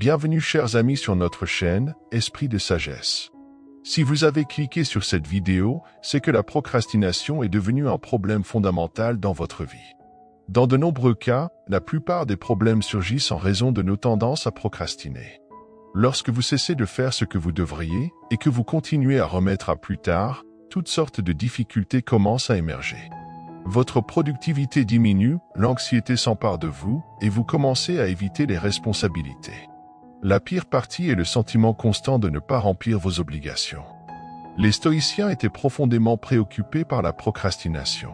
Bienvenue chers amis sur notre chaîne, Esprit de Sagesse. Si vous avez cliqué sur cette vidéo, c'est que la procrastination est devenue un problème fondamental dans votre vie. Dans de nombreux cas, la plupart des problèmes surgissent en raison de nos tendances à procrastiner. Lorsque vous cessez de faire ce que vous devriez et que vous continuez à remettre à plus tard, toutes sortes de difficultés commencent à émerger. Votre productivité diminue, l'anxiété s'empare de vous et vous commencez à éviter les responsabilités. La pire partie est le sentiment constant de ne pas remplir vos obligations. Les stoïciens étaient profondément préoccupés par la procrastination.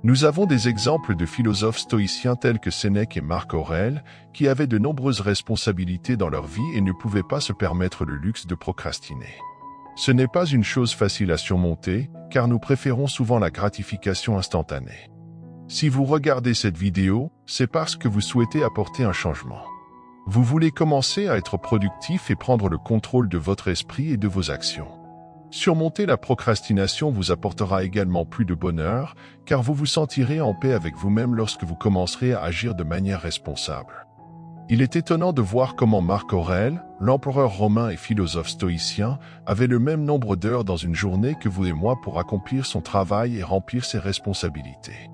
Nous avons des exemples de philosophes stoïciens tels que Sénèque et Marc Aurèle qui avaient de nombreuses responsabilités dans leur vie et ne pouvaient pas se permettre le luxe de procrastiner. Ce n'est pas une chose facile à surmonter, car nous préférons souvent la gratification instantanée. Si vous regardez cette vidéo, c'est parce que vous souhaitez apporter un changement. Vous voulez commencer à être productif et prendre le contrôle de votre esprit et de vos actions. Surmonter la procrastination vous apportera également plus de bonheur, car vous vous sentirez en paix avec vous-même lorsque vous commencerez à agir de manière responsable. Il est étonnant de voir comment Marc Aurèle, l'empereur romain et philosophe stoïcien, avait le même nombre d'heures dans une journée que vous et moi pour accomplir son travail et remplir ses responsabilités.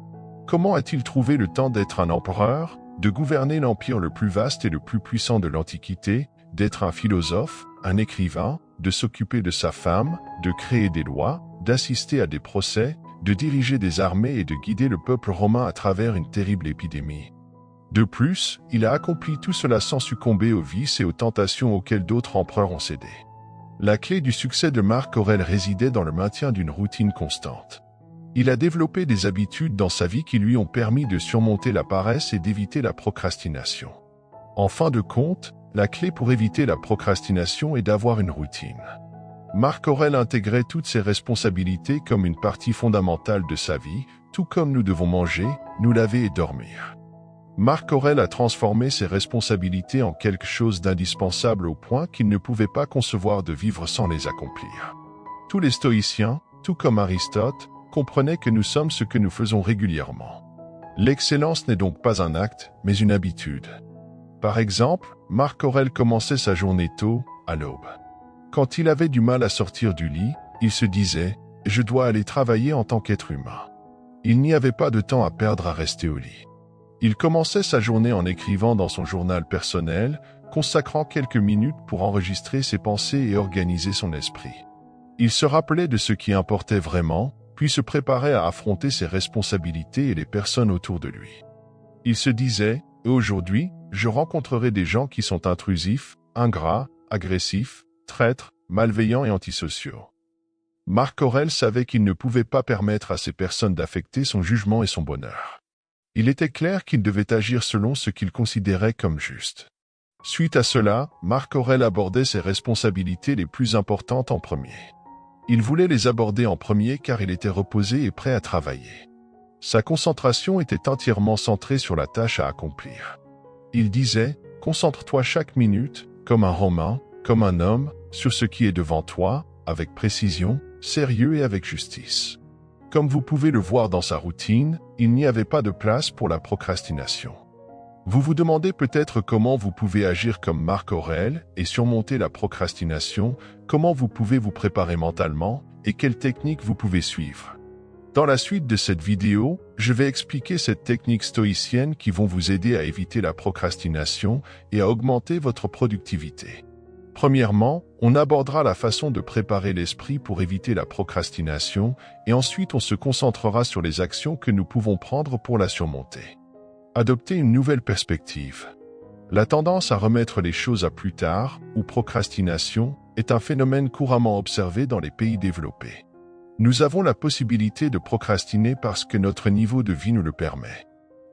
Comment a-t-il trouvé le temps d'être un empereur, de gouverner l'empire le plus vaste et le plus puissant de l'Antiquité, d'être un philosophe, un écrivain, de s'occuper de sa femme, de créer des lois, d'assister à des procès, de diriger des armées et de guider le peuple romain à travers une terrible épidémie? De plus, il a accompli tout cela sans succomber aux vices et aux tentations auxquelles d'autres empereurs ont cédé. La clé du succès de Marc Aurèle résidait dans le maintien d'une routine constante. Il a développé des habitudes dans sa vie qui lui ont permis de surmonter la paresse et d'éviter la procrastination. En fin de compte, la clé pour éviter la procrastination est d'avoir une routine. Marc Aurèle intégrait toutes ses responsabilités comme une partie fondamentale de sa vie, tout comme nous devons manger, nous laver et dormir. Marc Aurèle a transformé ses responsabilités en quelque chose d'indispensable au point qu'il ne pouvait pas concevoir de vivre sans les accomplir. Tous les stoïciens, tout comme Aristote, comprenaient que nous sommes ce que nous faisons régulièrement. L'excellence n'est donc pas un acte, mais une habitude. Par exemple, Marc Aurèle commençait sa journée tôt, à l'aube. Quand il avait du mal à sortir du lit, il se disait « Je dois aller travailler en tant qu'être humain ». Il n'y avait pas de temps à perdre à rester au lit. Il commençait sa journée en écrivant dans son journal personnel, consacrant quelques minutes pour enregistrer ses pensées et organiser son esprit. Il se rappelait de ce qui importait vraiment, puis se préparait à affronter ses responsabilités et les personnes autour de lui. Il se disait « Aujourd'hui, je rencontrerai des gens qui sont intrusifs, ingrats, agressifs, traîtres, malveillants et antisociaux. » Marc Aurèle savait qu'il ne pouvait pas permettre à ces personnes d'affecter son jugement et son bonheur. Il était clair qu'il devait agir selon ce qu'il considérait comme juste. Suite à cela, Marc Aurèle abordait ses responsabilités les plus importantes en premier. Il voulait les aborder en premier car il était reposé et prêt à travailler. Sa concentration était entièrement centrée sur la tâche à accomplir. Il disait « Concentre-toi chaque minute, comme un Romain, comme un homme, sur ce qui est devant toi, avec précision, sérieux et avec justice. » Comme vous pouvez le voir dans sa routine, il n'y avait pas de place pour la procrastination. Vous vous demandez peut-être comment vous pouvez agir comme Marc Aurèle et surmonter la procrastination, comment vous pouvez vous préparer mentalement et quelles techniques vous pouvez suivre. Dans la suite de cette vidéo, je vais expliquer cette technique stoïcienne qui vont vous aider à éviter la procrastination et à augmenter votre productivité. Premièrement, on abordera la façon de préparer l'esprit pour éviter la procrastination et ensuite on se concentrera sur les actions que nous pouvons prendre pour la surmonter. Adopter une nouvelle perspective. La tendance à remettre les choses à plus tard, ou procrastination, est un phénomène couramment observé dans les pays développés. Nous avons la possibilité de procrastiner parce que notre niveau de vie nous le permet.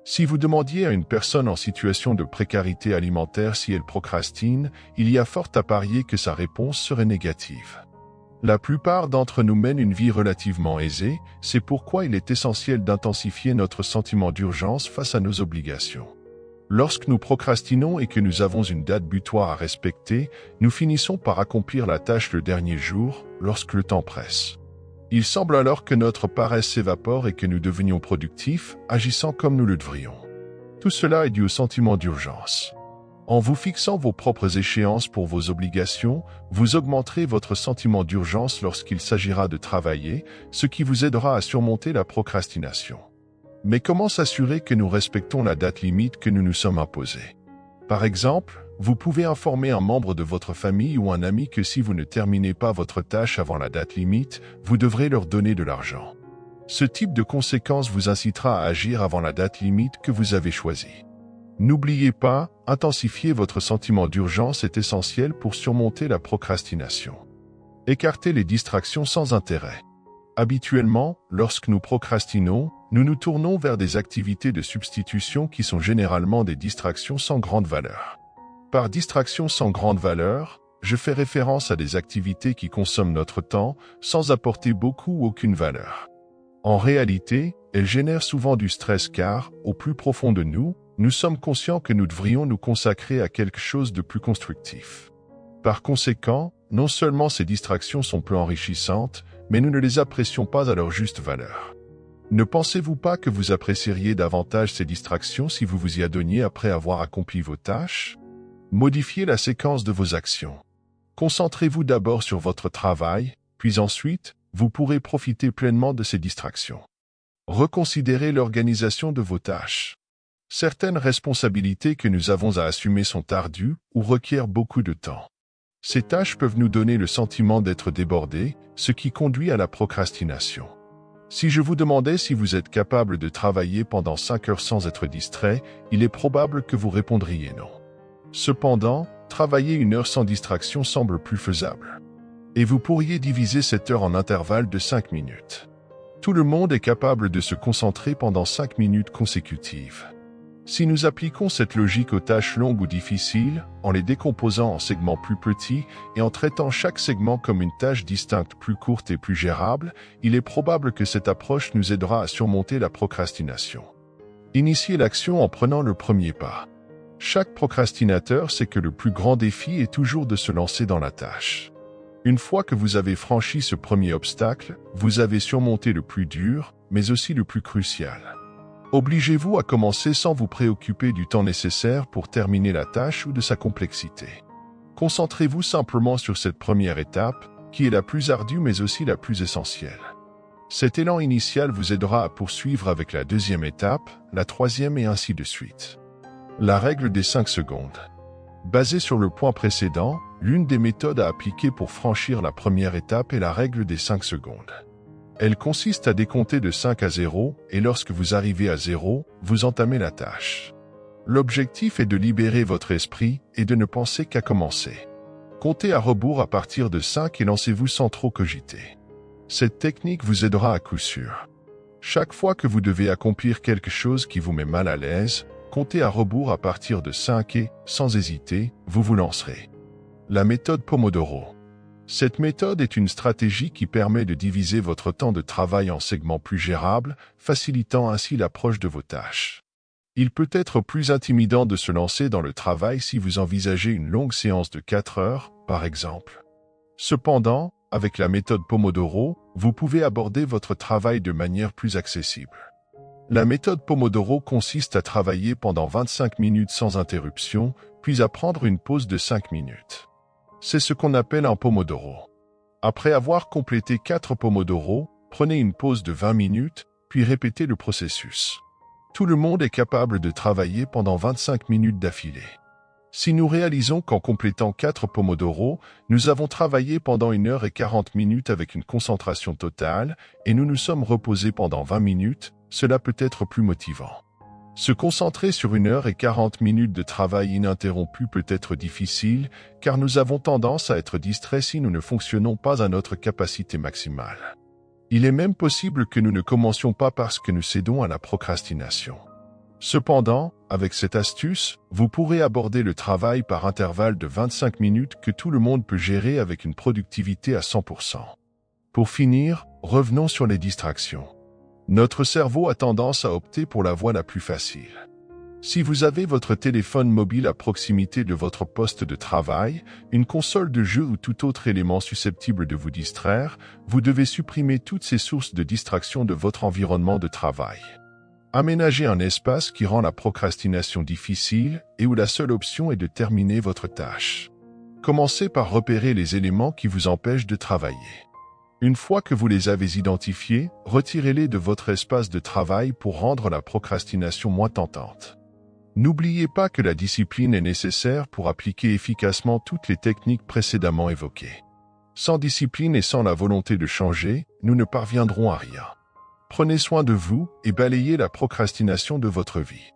Si vous demandiez à une personne en situation de précarité alimentaire si elle procrastine, il y a fort à parier que sa réponse serait négative. La plupart d'entre nous mènent une vie relativement aisée, c'est pourquoi il est essentiel d'intensifier notre sentiment d'urgence face à nos obligations. Lorsque nous procrastinons et que nous avons une date butoir à respecter, nous finissons par accomplir la tâche le dernier jour, lorsque le temps presse. Il semble alors que notre paresse s'évapore et que nous devenions productifs, agissant comme nous le devrions. Tout cela est dû au sentiment d'urgence. En vous fixant vos propres échéances pour vos obligations, vous augmenterez votre sentiment d'urgence lorsqu'il s'agira de travailler, ce qui vous aidera à surmonter la procrastination. Mais comment s'assurer que nous respectons la date limite que nous nous sommes imposée? Par exemple, vous pouvez informer un membre de votre famille ou un ami que si vous ne terminez pas votre tâche avant la date limite, vous devrez leur donner de l'argent. Ce type de conséquence vous incitera à agir avant la date limite que vous avez choisie. N'oubliez pas, intensifier votre sentiment d'urgence est essentiel pour surmonter la procrastination. Écartez les distractions sans intérêt. Habituellement, lorsque nous procrastinons, nous nous tournons vers des activités de substitution qui sont généralement des distractions sans grande valeur. Par distraction sans grande valeur, je fais référence à des activités qui consomment notre temps sans apporter beaucoup ou aucune valeur. En réalité, elles génèrent souvent du stress car, au plus profond de nous, nous sommes conscients que nous devrions nous consacrer à quelque chose de plus constructif. Par conséquent, non seulement ces distractions sont peu enrichissantes, mais nous ne les apprécions pas à leur juste valeur. Ne pensez-vous pas que vous apprécieriez davantage ces distractions si vous vous y adonniez après avoir accompli vos tâches? Modifiez la séquence de vos actions. Concentrez-vous d'abord sur votre travail, puis ensuite, vous pourrez profiter pleinement de ces distractions. Reconsidérez l'organisation de vos tâches. Certaines responsabilités que nous avons à assumer sont ardues ou requièrent beaucoup de temps. Ces tâches peuvent nous donner le sentiment d'être débordés, ce qui conduit à la procrastination. Si je vous demandais si vous êtes capable de travailler pendant 5 heures sans être distrait, il est probable que vous répondriez non. Cependant, travailler 1 heure sans distraction semble plus faisable. Et vous pourriez diviser cette heure en intervalles de 5 minutes. Tout le monde est capable de se concentrer pendant 5 minutes consécutives. Si nous appliquons cette logique aux tâches longues ou difficiles, en les décomposant en segments plus petits et en traitant chaque segment comme une tâche distincte plus courte et plus gérable, il est probable que cette approche nous aidera à surmonter la procrastination. Initiez l'action en prenant le premier pas. Chaque procrastinateur sait que le plus grand défi est toujours de se lancer dans la tâche. Une fois que vous avez franchi ce premier obstacle, vous avez surmonté le plus dur, mais aussi le plus crucial. Obligez-vous à commencer sans vous préoccuper du temps nécessaire pour terminer la tâche ou de sa complexité. Concentrez-vous simplement sur cette première étape, qui est la plus ardue mais aussi la plus essentielle. Cet élan initial vous aidera à poursuivre avec la deuxième étape, la troisième et ainsi de suite. La règle des 5 secondes. Basée sur le point précédent, l'une des méthodes à appliquer pour franchir la première étape est la règle des 5 secondes. Elle consiste à décompter de 5 à 0 et lorsque vous arrivez à 0, vous entamez la tâche. L'objectif est de libérer votre esprit et de ne penser qu'à commencer. Comptez à rebours à partir de 5 et lancez-vous sans trop cogiter. Cette technique vous aidera à coup sûr. Chaque fois que vous devez accomplir quelque chose qui vous met mal à l'aise, comptez à rebours à partir de 5 et, sans hésiter, vous vous lancerez. La méthode Pomodoro. Cette méthode est une stratégie qui permet de diviser votre temps de travail en segments plus gérables, facilitant ainsi l'approche de vos tâches. Il peut être plus intimidant de se lancer dans le travail si vous envisagez une longue séance de 4 heures, par exemple. Cependant, avec la méthode Pomodoro, vous pouvez aborder votre travail de manière plus accessible. La méthode Pomodoro consiste à travailler pendant 25 minutes sans interruption, puis à prendre une pause de 5 minutes. C'est ce qu'on appelle un Pomodoro. Après avoir complété 4 Pomodoro, prenez une pause de 20 minutes, puis répétez le processus. Tout le monde est capable de travailler pendant 25 minutes d'affilée. Si nous réalisons qu'en complétant 4 Pomodoro, nous avons travaillé pendant 1 heure et 40 minutes avec une concentration totale, et nous nous sommes reposés pendant 20 minutes, cela peut être plus motivant. Se concentrer sur 1 heure et 40 minutes de travail ininterrompu peut être difficile, car nous avons tendance à être distraits si nous ne fonctionnons pas à notre capacité maximale. Il est même possible que nous ne commencions pas parce que nous cédons à la procrastination. Cependant, avec cette astuce, vous pourrez aborder le travail par intervalle de 25 minutes que tout le monde peut gérer avec une productivité à 100%. Pour finir, revenons sur les distractions. Notre cerveau a tendance à opter pour la voie la plus facile. Si vous avez votre téléphone mobile à proximité de votre poste de travail, une console de jeu ou tout autre élément susceptible de vous distraire, vous devez supprimer toutes ces sources de distraction de votre environnement de travail. Aménagez un espace qui rend la procrastination difficile et où la seule option est de terminer votre tâche. Commencez par repérer les éléments qui vous empêchent de travailler. Une fois que vous les avez identifiés, retirez-les de votre espace de travail pour rendre la procrastination moins tentante. N'oubliez pas que la discipline est nécessaire pour appliquer efficacement toutes les techniques précédemment évoquées. Sans discipline et sans la volonté de changer, nous ne parviendrons à rien. Prenez soin de vous et balayez la procrastination de votre vie.